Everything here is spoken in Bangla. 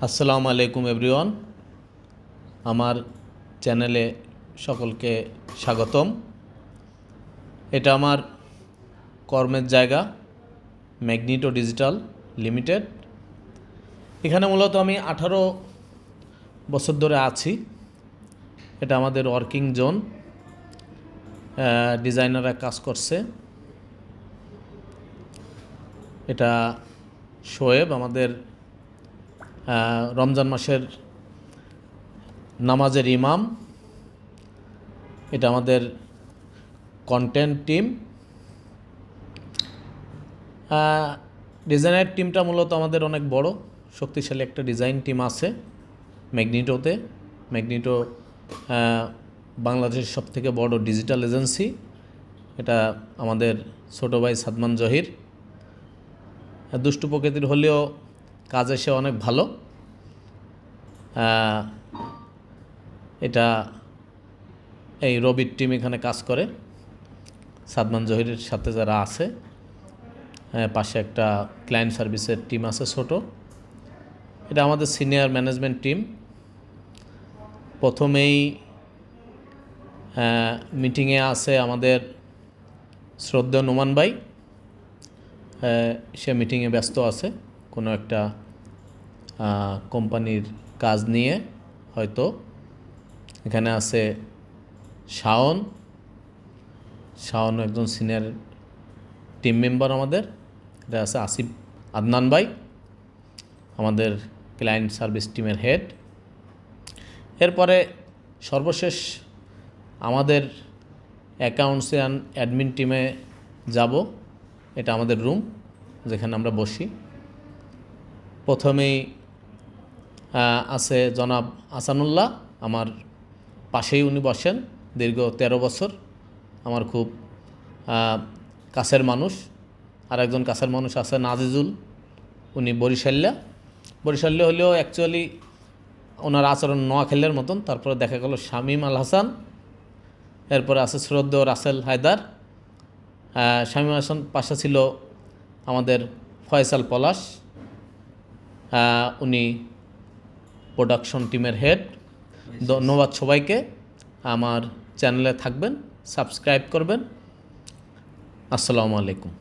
আসসালামু আলাইকুম এভরিওয়ান। আমার চ্যানেলে সকলকে স্বাগতম। এটা আমার কর্মের জায়গা ম্যাগনিটো ডিজিটাল লিমিটেড। এখানে মূলত আমি 18 বছর ধরে আছি। এটা আমাদের ওয়ার্কিং জোন, ডিজাইনাররা কাজ করছে। এটা শোয়েব, আমাদের রমজান মাসের নামাজের ইমাম। এটা আমাদের কন্টেন্ট টিম। ডিজাইনের টিমটা মূলত আমাদের অনেক বড় শক্তিশালী একটা ডিজাইন টিম আছে ম্যাগনিটোতে। ম্যাগনিটো বাংলাদেশের সবথেকে বড় ডিজিটাল এজেন্সি। এটা আমাদের ছোটো ভাই সাদমান জহির। দুষ্টু প্রকৃতির হলেও কাজে সে অনেক ভালো। এটা এই রবির টিম এখানে কাজ করে সাদমান জহিরের সাথে যারা আছে। পাশে একটা ক্লায়েন্ট সার্ভিসের টিম আছে ছোট। এটা আমাদের সিনিয়র ম্যানেজমেন্ট টিম। প্রথমেই মিটিংয়ে আছে আমাদের শ্রদ্ধেয় নোমান ভাই। সে মিটিংয়ে ব্যস্ত আছে কোনো একটা কোম্পানির কাজ নিয়ে হয়তো। এখানে আছে শাওন একজন সিনিয়র টিম মেম্বার আমাদের। এটা আছে আসিফ আদনান ভাই, আমাদের ক্লায়েন্ট সার্ভিস টিমের হেড। এরপরে সর্বশেষ আমাদের অ্যাকাউন্টস অ্যান্ড অ্যাডমিন টিমে যাব। এটা আমাদের রুম যেখানে আমরা বসি। প্রথমেই আছে জনাব আসানুল্লাহ, আমার পাশেই উনি বসেন দীর্ঘ 13 বছর। আমার খুব কাছের মানুষ। আর একজন কাছের মানুষ আছে নাজিজুল, উনি বরিশাল্য হলেও অ্যাকচুয়ালি ওনার আচরণ নোয়াখালীর মতন। তারপরে দেখা গেল শামীম আল হাসান। এরপরে আছে শ্রদ্ধেয় রাসেল হায়দার। শামীম হাসান পাশে ছিল আমাদের ফয়সাল পলাশ, উনি প্রোডাকশন টিমের হেড। ধন্যবাদ সবাইকে। আমার চ্যানেলে থাকবেন, সাবস্ক্রাইব করবেন। আসসালামু আলাইকুম।